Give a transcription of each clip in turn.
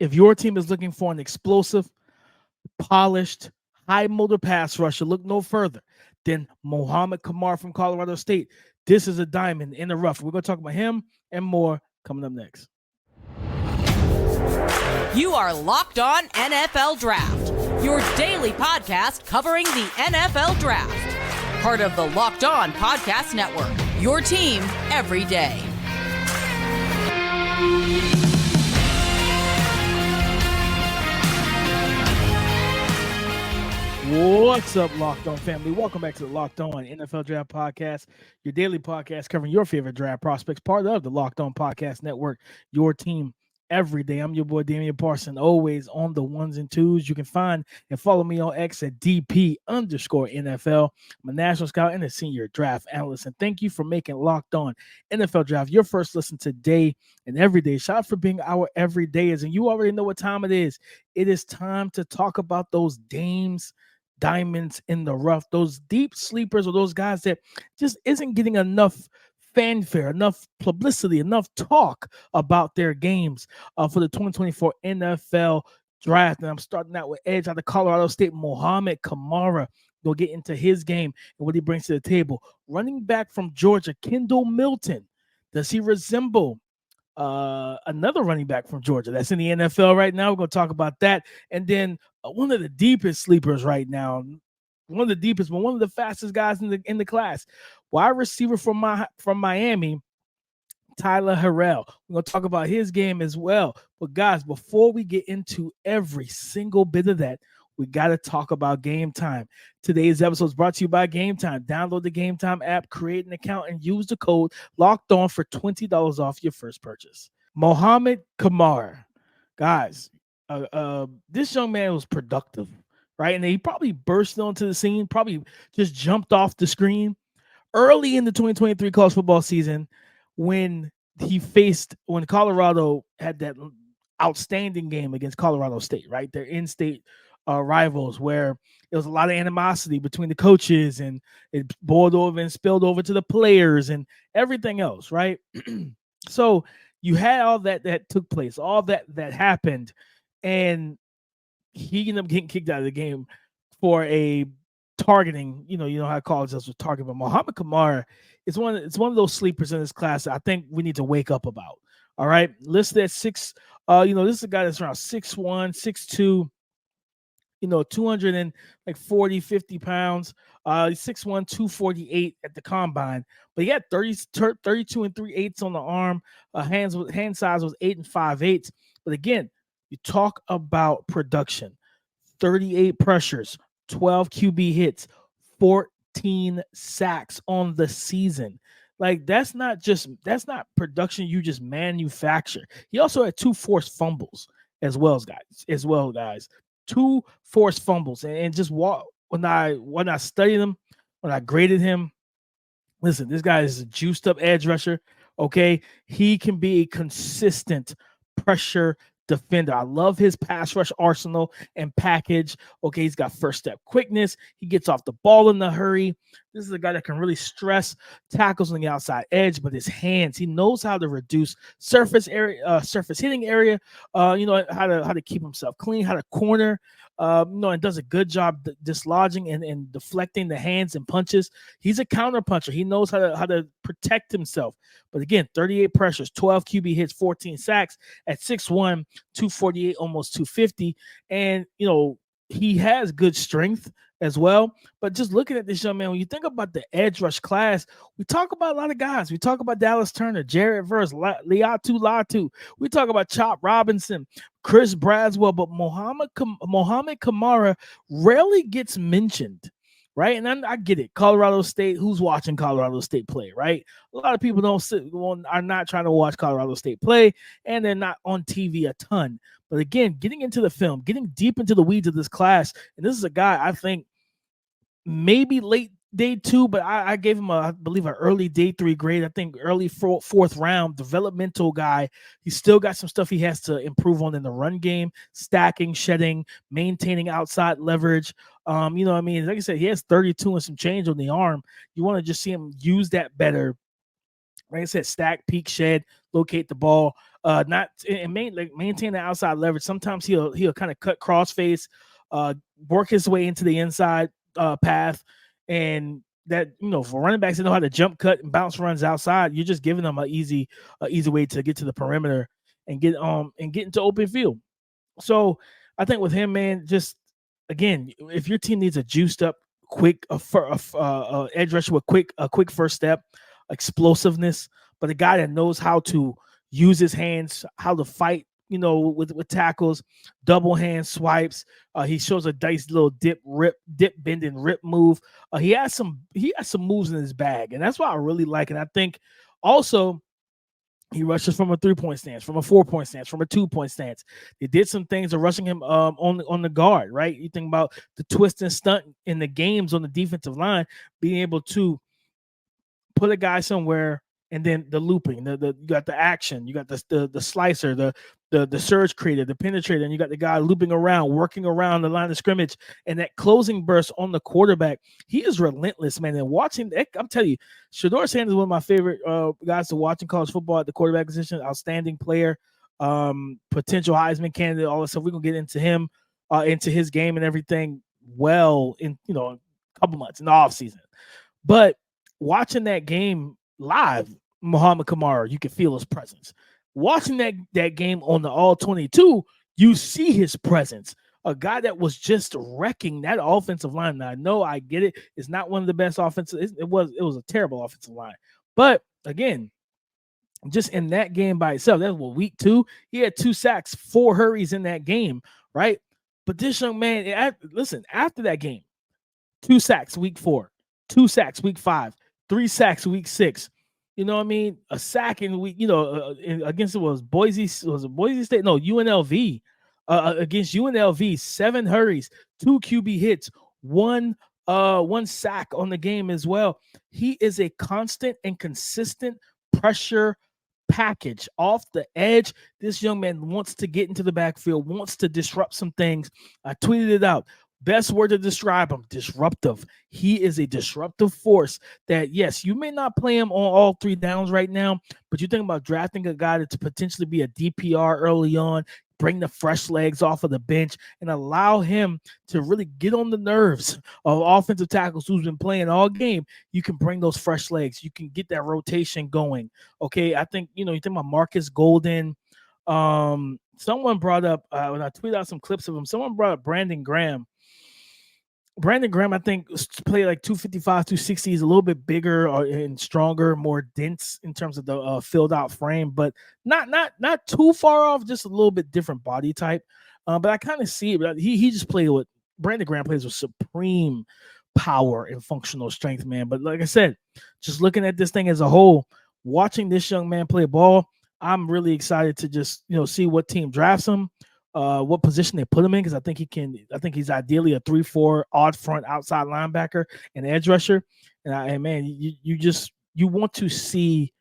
If your team is looking for an explosive, polished, high motor pass rusher, look no further than Mohamed Kamara from Colorado State. This is a diamond in the rough. We're going to talk about him and more coming up next. You are Locked On NFL Draft, your daily podcast covering the NFL Draft. Part of the Locked On Podcast Network, your team every day. What's up, Locked On family? Welcome back to the Locked On NFL Draft Podcast, your daily podcast covering your favorite draft prospects, part of the Locked On Podcast Network, your team every day. I'm your boy, Damian Parson, always on the ones and twos. You can find and follow me on X at DP_NFL. I'm a national scout and a senior draft analyst. And thank you for making Locked On NFL Draft your first listen today and every day. Shout out for being our everydayers. And you already know what time it is. It is time to talk about those diamonds in the rough, those deep sleepers, or those guys that just isn't getting enough fanfare, enough publicity, enough talk about their games for the 2024 NFL Draft. And I'm starting out with edge out of Colorado State, Mohamed Kamara. We'll get into his game and what he brings to the table. Running back from Georgia, Kendall Milton. Does he resemble another running back from Georgia that's in the NFL right now? We're going to talk about that. And then one of the deepest sleepers right now, one of the deepest, but one of the fastest guys in the class, wide receiver from Miami, Tyler Harrell. We're going to talk about his game as well. But guys, before we get into every single bit of that, we got to talk about Game Time. Today's episode is brought to you by Game Time. Download the Game Time app, create an account, and use the code Locked On for $20 off your first purchase. Mohamed Kamara. Guys, this young man was productive, right? And he probably burst onto the scene, probably just jumped off the screen early in the 2023 college football season when Colorado had that outstanding game against Colorado State, right? Their in-state rivals, where there was a lot of animosity between the coaches, and it boiled over and spilled over to the players and everything else, right? So you had all that took place, all that happened, and he ended up getting kicked out of the game for a targeting. You know how college does with targeting. But Mohamed Kamara is one of those sleepers in this class that I think we need to wake up about. All right, listed at six. This is a guy that's around 6'1", 6'2", 240, 50 pounds. 6'1", 248 at the combine, but he had 32 3/8 on the arm. Hand size was 8 5/8. But again, you talk about production: 38 pressures, 12 QB hits, 14 sacks on the season. Like, that's not production you just manufacture. He also had 2 forced fumbles as well, guys. 2 forced fumbles, and just when I studied him, when I graded him, listen, this guy is a juiced up edge rusher. Okay, he can be a consistent pressure defender. I love his pass rush arsenal and package. Okay, he's got first step quickness. He gets off the ball in a hurry. This is a guy that can really stress tackles on the outside edge, but his hands, he knows how to reduce surface hitting area. How to keep himself clean, how to corner. And does a good job dislodging and deflecting the hands and punches. He's a counter puncher. He knows how to protect himself. But again, 38 pressures, 12 QB hits, 14 sacks at 6'1", 248, almost 250. And, he has good strength as well. But just looking at this young man, when you think about the edge rush class, we talk about a lot of guys. We talk about Dallas Turner, Jared Verse, Liatu Latu. We talk about Chop Robinson, Chris Braswell, but Mohamed Kamara rarely gets mentioned, right? And I get it. Colorado State, who's watching Colorado State play, right? A lot of people are not trying to watch Colorado State play, and they're not on TV a ton. But again, getting into the film, getting deep into the weeds of this class, and this is a guy I think maybe late day 2, but I gave him I believe an early day 3 grade. I think early 4th round developmental guy. He's still got some stuff he has to improve on in the run game, stacking, shedding, maintaining outside leverage. Like I said, he has 32 and some change on the arm. You want to just see him use that better. Like I said, stack, peak, shed, locate the ball. not and maintain the outside leverage. Sometimes he'll kind of cut crossface, work his way into the inside path, and that for running backs that know how to jump cut and bounce runs outside, you're just giving them an easy way to get to the perimeter and get into open field. So I think with him, man, just again, if your team needs a juiced up, quick edge rusher with a quick first step, explosiveness, but a guy that knows how to use his hands, how to fight, with tackles, double hand swipes. He shows a nice little dip, bend and rip move. He has some moves in his bag, and that's what I really like. And I think also he rushes from a 3-point stance, from a 4-point stance, from a 2-point stance. They did some things of rushing him on the guard, right? You think about the twist and stunt in the games on the defensive line, being able to put a guy somewhere, and then the looping, you got the action, you got the slicer, the surge creator, the penetrator, and you got the guy looping around, working around the line of scrimmage, and that closing burst on the quarterback. He is relentless, man. And watching, I'm telling you, Shedeur Sanders is one of my favorite guys to watch in college football at the quarterback position. Outstanding player, potential Heisman candidate, all this stuff. We're gonna get into him, into his game and everything in a couple months in the offseason. But watching that game live, Mohamed Kamara, you can feel his presence. Watching that game on the All-22, you see his presence. A guy that was just wrecking that offensive line. Now, I know, I get it. It's not one of the best offensive. It was a terrible offensive line. But again, just in that game by itself, that was week 2. He had 2 sacks, 4 hurries in that game, right? But this young man, listen, after that game, 2 sacks week 4, 2 sacks week 5, 3 sacks week 6. You know what I mean? A sack in week, against Boise State? No, UNLV. Against UNLV, 7 hurries, 2 QB hits, one sack on the game as well. He is a constant and consistent pressure package off the edge. This young man wants to get into the backfield, wants to disrupt some things. I tweeted it out. Best word to describe him, disruptive. He is a disruptive force that, yes, you may not play him on all 3 downs right now, but you think about drafting a guy to potentially be a DPR early on, bring the fresh legs off of the bench, and allow him to really get on the nerves of offensive tackles who's been playing all game. You can bring those fresh legs. You can get that rotation going. Okay, I think, you think about Marcus Golden. Someone brought up, when I tweeted out some clips of him, someone brought up Brandon Graham. Brandon Graham, I think, played like 255, 260. He's a little bit bigger and stronger, more dense in terms of the filled out frame, but not too far off, just a little bit different body type. But I kind of see it. He just played with Brandon Graham plays with supreme power and functional strength, man. But like I said, just looking at this thing as a whole, watching this young man play ball, I'm really excited to just see what team drafts him. What position they put him in, because I think he's ideally a 3-4 odd front outside linebacker and edge rusher. And man, you want to see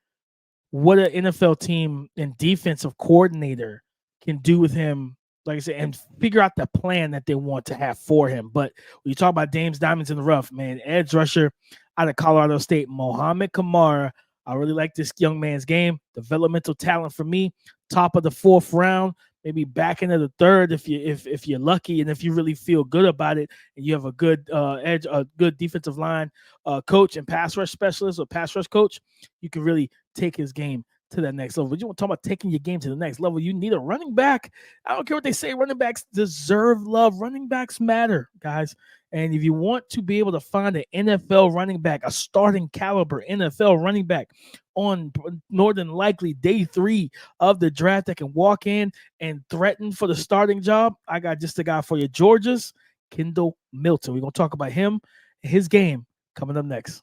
what an NFL team and defensive coordinator can do with him, like I said, and figure out the plan that they want to have for him. But when you talk about Dame's diamonds in the rough, man, edge rusher out of Colorado State, Mohamed Kamara. I really like this young man's game. Developmental talent for me. Top of the 4th round. Maybe back into the 3rd if you're lucky, and if you really feel good about it, and you have a good good defensive line coach and pass rush specialist or pass rush coach, you can really take his game to that next level. But you want to talk about taking your game to the next level, you need a running back. I don't care what they say. Running backs deserve love. Running backs matter, guys. And if you want to be able to find an NFL running back, a starting caliber NFL running back on more than likely day 3 of the draft that can walk in and threaten for the starting job, I got just a guy for you. Georgia's Kendall Milton. We're going to talk about him and his game coming up next.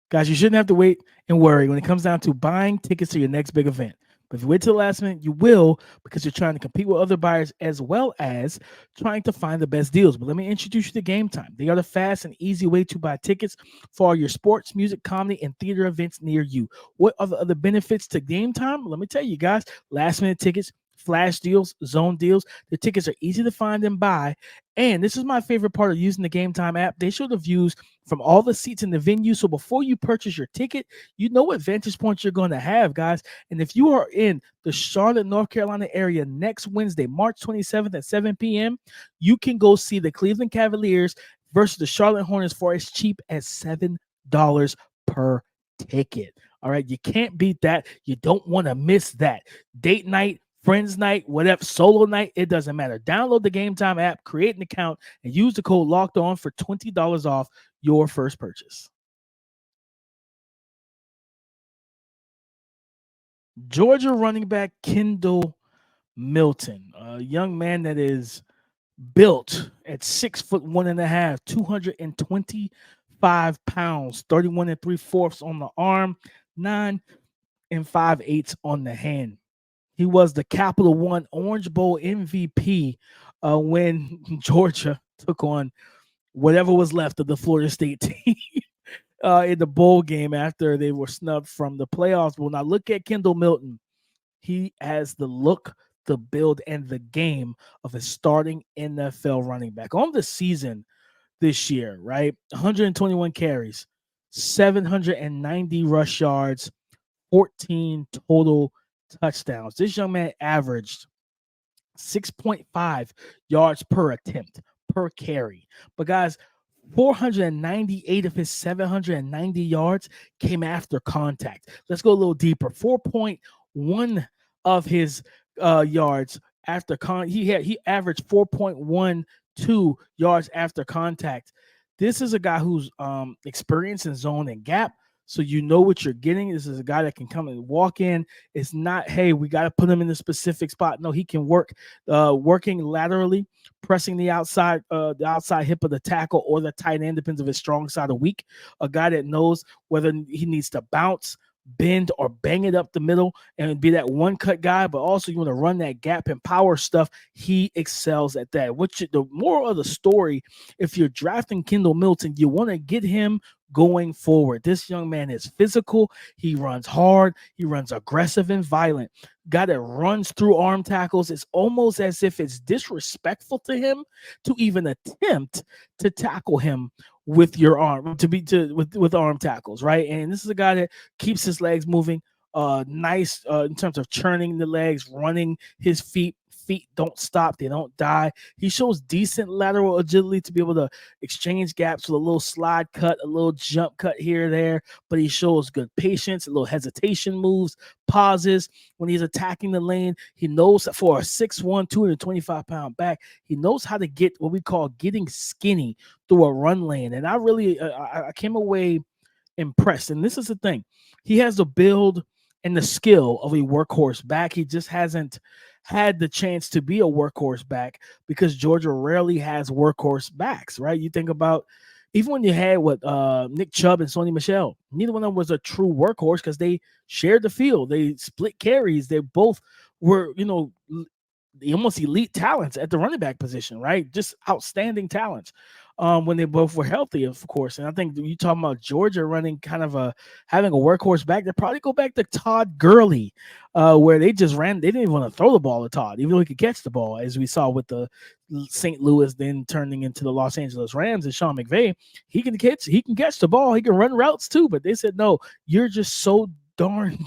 Guys, you shouldn't have to wait and worry when it comes down to buying tickets to your next big event. But if you wait till the last minute, you will, because you're trying to compete with other buyers as well as trying to find the best deals. But let me introduce you to Game Time. They are the fast and easy way to buy tickets for all your sports, music, comedy, and theater events near you. What are the other benefits to Game Time? Let me tell you guys, last minute tickets, flash deals, zone deals. The tickets are easy to find and buy. And this is my favorite part of using the Game Time app. They show the views from all the seats in the venue. So before you purchase your ticket, you know what vantage points you're going to have, guys. And if you are in the Charlotte, North Carolina area next Wednesday, March 27th at 7 p.m., you can go see the Cleveland Cavaliers versus the Charlotte Hornets for as cheap as $7 per ticket. All right, you can't beat that. You don't want to miss that. Date night, friends night, whatever, solo night, it doesn't matter. Download the Game Time app, create an account, and use the code Locked On for $20 off your first purchase. Georgia running back Kendall Milton, a young man that is built at 6'1.5", 225 pounds, 31 3/4 on the arm, 9 5/8 on the hand. He was the Capital One Orange Bowl MVP when Georgia took on whatever was left of the Florida State team in the bowl game after they were snubbed from the playoffs. Well, now look at Kendall Milton. He has the look, the build, and the game of a starting NFL running back. On the season this year, right? 121 carries, 790 rush yards, 14 total touchdowns. This young man averaged 6.5 yards per attempt, per carry. But guys, 498 of his 790 yards came after contact. Let's go a little deeper. 4.1 of his yards after he averaged 4.12 yards after contact. This is a guy who's experienced in zone and gap. So you know what you're getting. This is a guy that can come and walk in. It's not, hey, we got to put him in a specific spot. No, he can work, working laterally, pressing the outside hip of the tackle or the tight end, depends if it's strong side or weak. A guy that knows whether he needs to bounce, bend, or bang it up the middle and be that one cut guy, but also you want to run that gap and power stuff. He excels at that. The moral of the story, if you're drafting Kendall Milton, you want to get him going forward. This young man is physical. He runs hard. He runs aggressive and violent. Guy that runs through arm tackles. It's almost as if it's disrespectful to him to even attempt to tackle him with your arm, with arm tackles, right? And this is a guy that keeps his legs moving, nice in terms of churning the legs, running his feet. Feet don't stop, they don't die. He shows decent lateral agility to be able to exchange gaps with a little slide cut, a little jump cut here or there, but he shows good patience, a little hesitation moves, pauses when he's attacking the lane. He knows that for a 6'1", 225-pound back, he knows how to get what we call getting skinny through a run lane. And I came away impressed. And this is the thing. He has the build and the skill of a workhorse back. He just hasn't had the chance to be a workhorse back because Georgia rarely has workhorse backs, right? You think about even when you had Nick Chubb and Sony Michel, neither one of them was a true workhorse because they shared the field. They split carries. They both were, almost elite talents at the running back position, right? Just outstanding talents when they both were healthy, of course. And I think you talking about Georgia running kind of having a workhorse back, they probably go back to Todd Gurley, where they just ran. They didn't even want to throw the ball to Todd, even though he could catch the ball, as we saw with the St. Louis then turning into the Los Angeles Rams and Sean McVay. He can catch the ball. He can run routes too, but they said, no, you're just so darn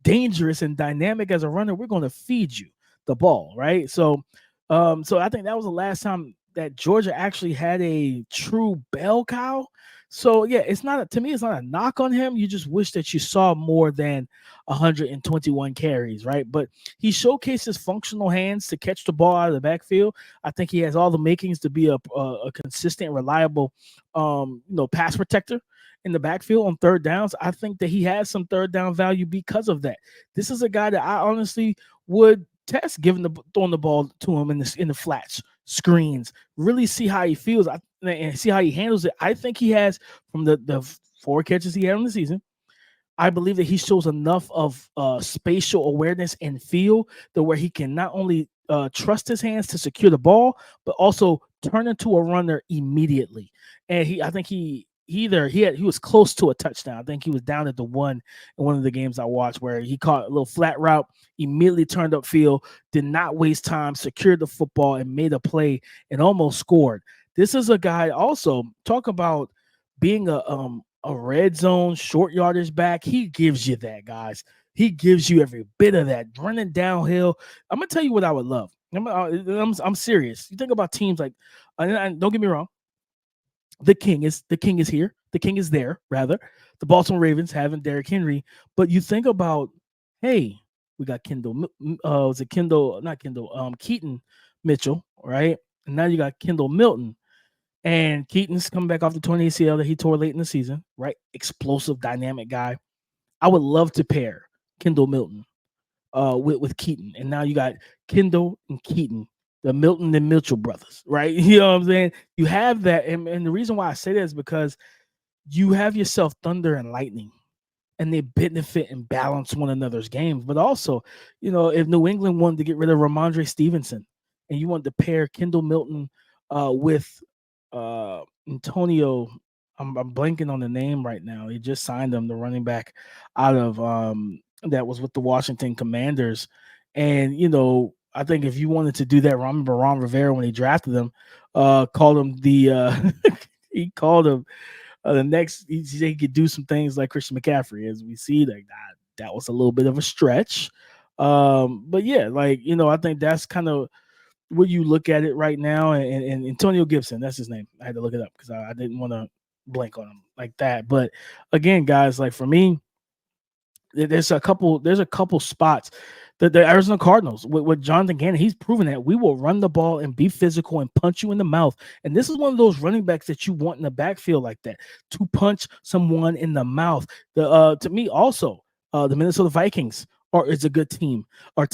dangerous and dynamic as a runner. We're going to feed you the ball, right? So I think that was the last time that Georgia actually had a true bell cow. So yeah, to me, it's not a knock on him. You just wish that you saw more than 121 carries, right? But he showcases functional hands to catch the ball out of the backfield. I think he has all the makings to be a consistent, reliable, pass protector in the backfield on third downs. I think that he has some third down value because of that. This is a guy that I honestly would test throwing the ball to him in the flats, screens, really see how he feels and see how he handles it. I think he has, from the 4 catches he had in the season, I believe that he shows enough of spatial awareness and feel that where he can not only trust his hands to secure the ball, but also turn into a runner immediately. And I think he was close to a touchdown. I think he was down at the 1 in one of the games I watched where he caught a little flat route, immediately turned upfield, did not waste time, secured the football, and made a play and almost scored. This is a guy also, talk about being a red zone short yardage back, he gives you that, guys. He gives you every bit of that. Running downhill. I'm gonna tell you what I would love. I'm serious. You think about teams like, and don't get me wrong, the king is here. The king is there, rather. The Baltimore Ravens having Derrick Henry, but you think about, hey, we got was it Kendall? Not Kendall. Keaton Mitchell, right? And now you got Kendall Milton. And Keaton's coming back off the torn ACL that he tore late in the season, right? Explosive, dynamic guy. I would love to pair Kendall Milton with Keaton. And now you got Kendall and Keaton, the Milton and Mitchell brothers, right? You know what I'm saying? You have that. And the reason why I say that is because you have yourself thunder and lightning, and they benefit and balance one another's games. But also, if New England wanted to get rid of Ramondre Stevenson and you wanted to pair Kendall Milton with Antonio, I'm blanking on the name right now. He just signed him, the running back out of that was with the Washington Commanders. And, I think if you wanted to do that, I remember Ron Rivera, when he drafted him, called him he called him the next, he said he could do some things like Christian McCaffrey. As we see, that was a little bit of a stretch. But yeah, I think that's kind of where you look at it right now. And Antonio Gibson, that's his name. I had to look it up because I didn't want to blank on him like that. But again, guys, like for me, there's a couple spots. The Arizona Cardinals with Jonathan Gannon, he's proven that we will run the ball and be physical and punch you in the mouth. And this is one of those running backs that you want in the backfield like that, to punch someone in the mouth. To me also, the Minnesota Vikings is a good team, or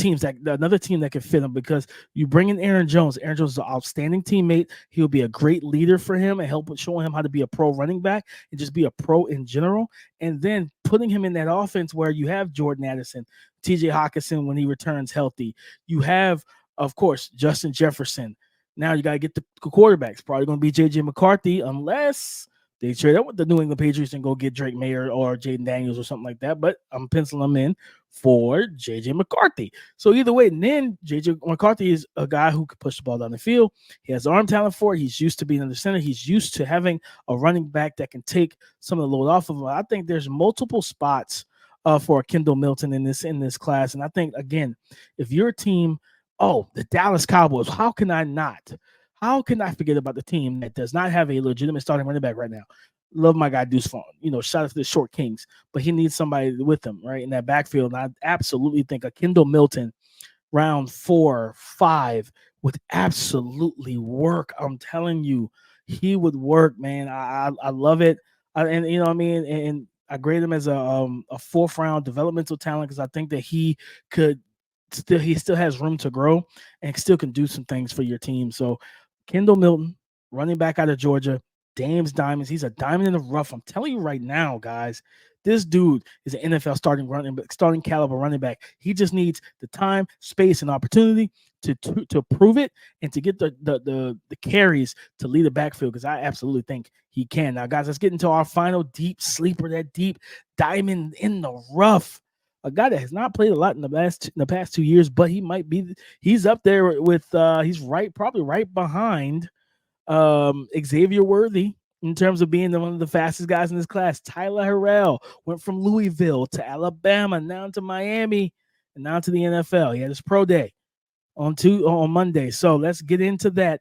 another team that can fit them, because you bring in Aaron Jones. Aaron Jones is an outstanding teammate. He'll be a great leader for him and help showing him how to be a pro running back and just be a pro in general. And then putting him in that offense where you have Jordan Addison, TJ Hawkinson when he returns healthy. You have, of course, Justin Jefferson. Now you got to get the quarterbacks. Probably going to be J.J. McCarthy, unless they trade up with the New England Patriots and go get Drake Mayer or Jaden Daniels or something like that. But I'm penciling them in for J.J. McCarthy. So either way, and then J.J. McCarthy is a guy who can push the ball down the field. He has arm talent for it. He's used to being in the center. He's used to having a running back that can take some of the load off of him. I think there's multiple spots for Kendall Milton in this class. And I think, again, if you're a team, the Dallas Cowboys, how can I forget about the team that does not have a legitimate starting running back right now? Love my guy Deuce Vaughn. Shout out to the Short Kings, but he needs somebody with him, right, in that backfield. And I absolutely think a Kendall Milton round 4, 5 would absolutely work. I'm telling you, he would work, man. I love it. And you know what I mean? And I grade him as a fourth round developmental talent, because I think that he still has room to grow and still can do some things for your team. So Kendall Milton, running back out of Georgia, Dame's Diamonds. He's a diamond in the rough. I'm telling you right now, guys, this dude is an NFL starting caliber running back. He just needs the time, space, and opportunity to prove it and to get the carries to lead the backfield, because I absolutely think he can. Now, guys, let's get into our final deep sleeper, that deep diamond in the rough. A guy that has not played a lot in the past 2 years, but he's up there with he's probably right behind Xavier Worthy in terms of being one of the fastest guys in this class. Tyler Harrell went from Louisville to Alabama, now to Miami, and now to the NFL. He had his pro day on Monday. So let's get into that.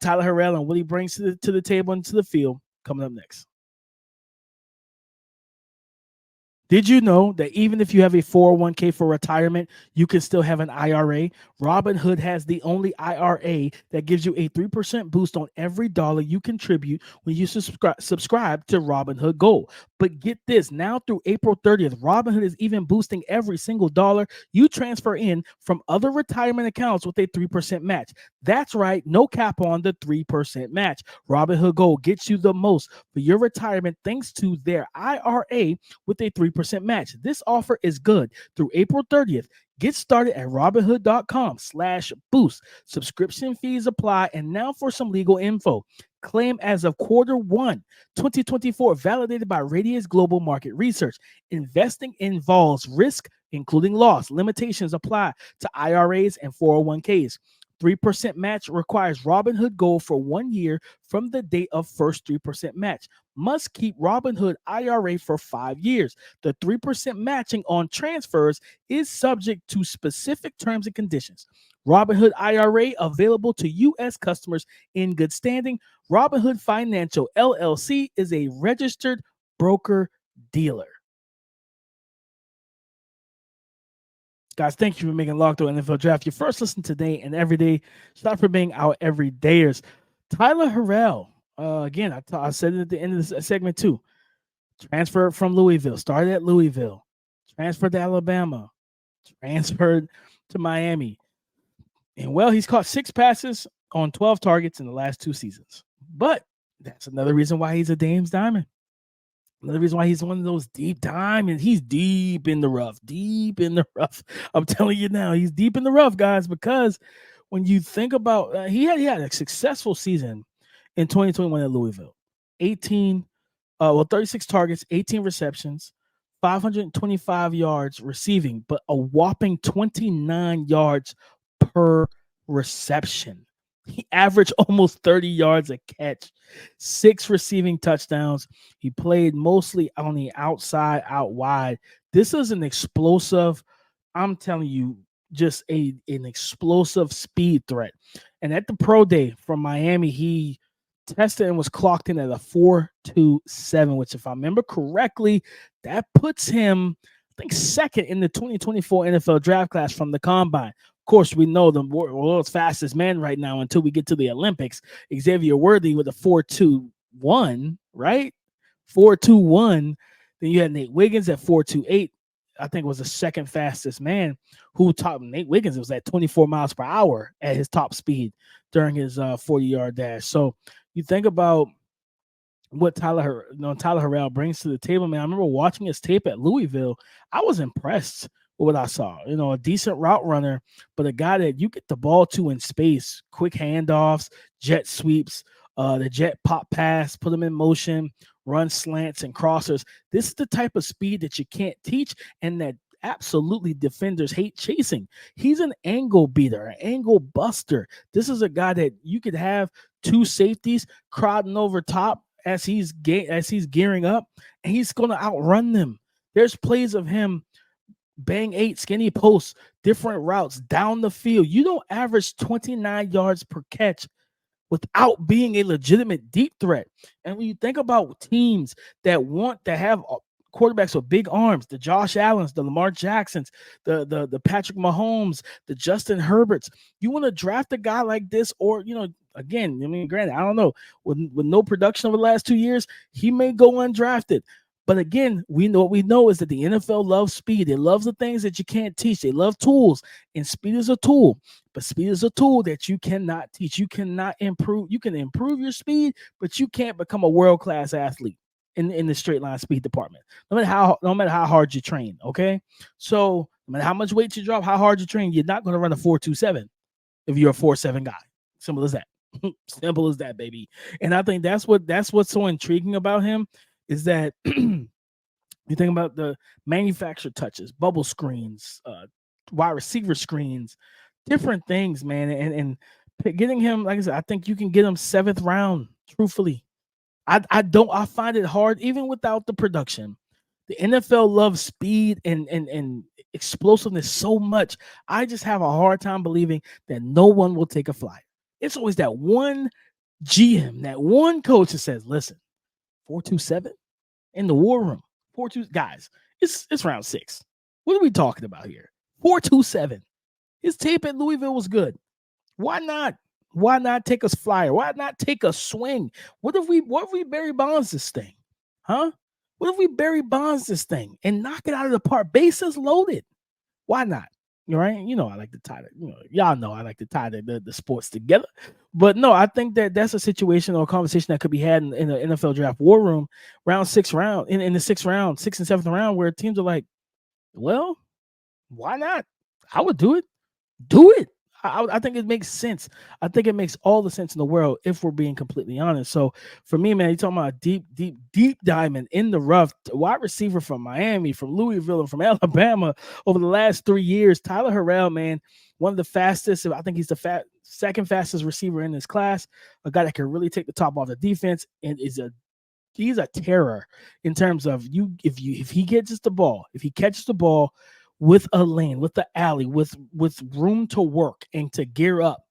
Tyler Harrell and what he brings to the table and to the field coming up next. Did you know that even if you have a 401k for retirement, you can still have an IRA? Robinhood has the only IRA that gives you a 3% boost on every dollar you contribute when you subscribe to Robinhood Gold. But get this, now through April 30th, Robinhood is even boosting every single dollar you transfer in from other retirement accounts with a 3% match. That's right, no cap on the 3% match. Robinhood Gold gets you the most for your retirement thanks to their IRA with a 3% match. This offer is good through April 30th. Get started at Robinhood.com/boost. Subscription fees apply. And now for some legal info. Claim as of Q1 2024, validated by Radius Global Market Research. Investing involves risk, including loss. Limitations apply to IRAs and 401ks. 3% match requires Robinhood Gold for 1 year from the date of first 3% match. Must keep Robinhood IRA for 5 years. The 3% matching on transfers is subject to specific terms and conditions. Robinhood IRA available to U.S. customers in good standing. Robinhood Financial LLC is a registered broker dealer. Guys, thank you for making Locked On NFL Draft your first listen today and every day. Stop for being our everydayers. Tyler Harrell, again, I said it at the end of this segment too. Transferred from Louisville, started at Louisville, transferred to Alabama, transferred to Miami. And well, he's caught 6 passes on 12 targets in the last 2 seasons. But that's another reason why he's a Dame's Diamond. Another reason why he's one of those deep diamonds. He's deep in the rough, deep in the rough. I'm telling you now, he's deep in the rough, guys, because when you think about he had a successful season in 2021 at Louisville. 36 targets, 18 receptions, 525 yards receiving, but a whopping 29 yards per reception. He averaged almost 30 yards a catch, 6 receiving touchdowns. He played mostly on the outside, out wide. This is an explosive, I'm telling you, just an explosive speed threat. And at the pro day from Miami, he tested and was clocked in at a 4.27, which, if I remember correctly, that puts him, I think, second in the 2024 NFL draft class from the combine. Of course, we know the world's fastest man right now until we get to the Olympics, Xavier Worthy with a 4.21, right? 4.21. Then you had Nate Wiggins at 4.28. I think was the second fastest man who topped Nate Wiggins. It was at 24 miles per hour at his top speed during his 40-yard dash. So you think about what Tyler Harrell brings to the table, man. I remember watching his tape at Louisville. I was impressed with what I saw. A decent route runner, but a guy that you get the ball to in space, quick handoffs, jet sweeps, the jet pop pass, put them in motion, run slants and crossers. This is the type of speed that you can't teach and that absolutely defenders hate chasing. He's an angle beater, an angle buster. This is a guy that you could have 2 safeties crowding over top as he's gearing up, and he's going to outrun them. There's plays of him bang 8 skinny posts, different routes down the field. You don't average 29 yards per catch without being a legitimate deep threat. And when you think about teams that want to have quarterbacks with big arms, the Josh Allens, the Lamar Jacksons, the Patrick Mahomes, the Justin Herberts, you want to draft a guy like this, or, again, granted, I don't know, with no production over the last 2 years, he may go undrafted. But again, what we know is that the NFL loves speed. It loves the things that you can't teach. They love tools, and speed is a tool. But speed is a tool that you cannot teach. You cannot improve. You can improve your speed, but you can't become a world-class athlete in the straight line speed department. No matter how hard you train. Okay, so no matter how much weight you drop, how hard you train, you're not going to run a 4.27 if you're a 4.7 guy. Simple as that. Simple as that, baby. And I think that's what's so intriguing about him. Is that you think about the manufactured touches, bubble screens, wide receiver screens, different things, man. And getting him, like I said, I think you can get him 7th round, truthfully. I find it hard, even without the production. The NFL loves speed and explosiveness so much. I just have a hard time believing that no one will take a flyer. It's always that one GM, that one coach that says, listen, 4.27 in the war room. 4.2 guys. It's round 6. What are we talking about here? 4.27. His tape at Louisville was good. Why not? Why not take a flyer? Why not take a swing? What if we Barry Bonds this thing? Huh? What if we Barry Bonds this thing and knock it out of the park? Bases loaded. Why not? Right? I like to tie it. Y'all know I like to tie the sports together. But no, I think that's a situation or a conversation that could be had in the NFL draft war room, in the 6th round, 6th and 7th round, where teams are like, well, why not? I would do it. Do it. I think it makes sense. I think it makes all the sense in the world if we're being completely honest. So for me, man, you're talking about a deep diamond in the rough, wide receiver from Miami, from Louisville, and from Alabama over the last 3 years. Tyler Harrell, man, one of the fastest. I think he's the second fastest receiver in this class, a guy that can really take the top off the defense, and he's a terror in terms of if he catches the ball with a lane, with the alley, with room to work and to gear up,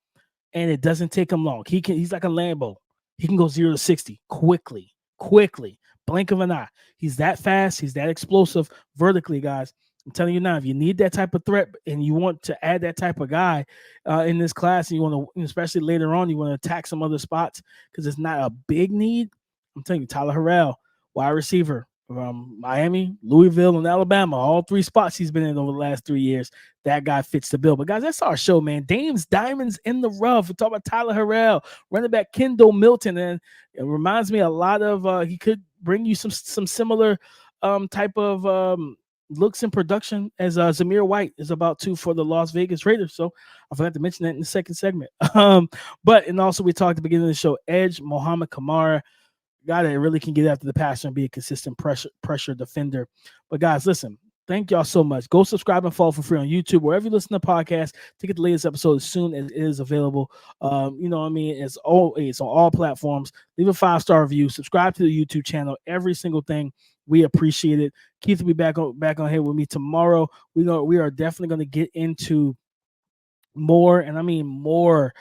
and it doesn't take him long. He's like a Lambo. He can go 0 to 60 quickly, blink of an eye. He's that fast. He's that explosive vertically, guys. I'm telling you now, if you need that type of threat and you want to add that type of guy in this class, and you want to, especially later on, you want to attack some other spots because it's not a big need. I'm telling you, Tyler Harrell, wide receiver from Miami, Louisville, and Alabama, all 3 spots he's been in over the last 3 years. That guy fits the bill. But guys, that's our show, man. Diamonds in the rough. We're talking about Tyler Harrell, running back Kendall Milton, and it reminds me a lot of he could bring you some similar type of looks in production as Zamir White is about to for the Las Vegas Raiders. So I forgot to mention that in the second segment. And also we talked at the beginning of the show, edge Mohamed Kamara, guy that really can get after the passer and be a consistent pressure defender. But guys, listen, thank y'all so much. Go subscribe and follow for free on YouTube, wherever you listen to podcasts, to get the latest episode as soon as it is available. You know what I mean? It's on all platforms. Leave a 5-star review. Subscribe to the YouTube channel. Every single thing. We appreciate it. Keith will be back on here with me tomorrow. We are definitely going to get into more, and I mean more,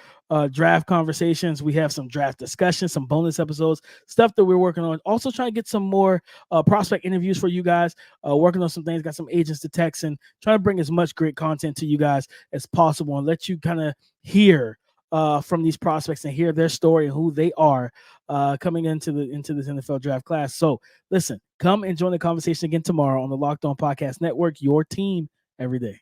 draft conversations. We have some draft discussions, some bonus episodes, stuff that we're working on. Also trying to get some more prospect interviews for you guys. Working on some things, got some agents to text, and trying to bring as much great content to you guys as possible and let you kind of hear from these prospects and hear their story and who they are coming into this NFL draft class. So listen, come and join the conversation again tomorrow on the Locked On Podcast Network, your team every day.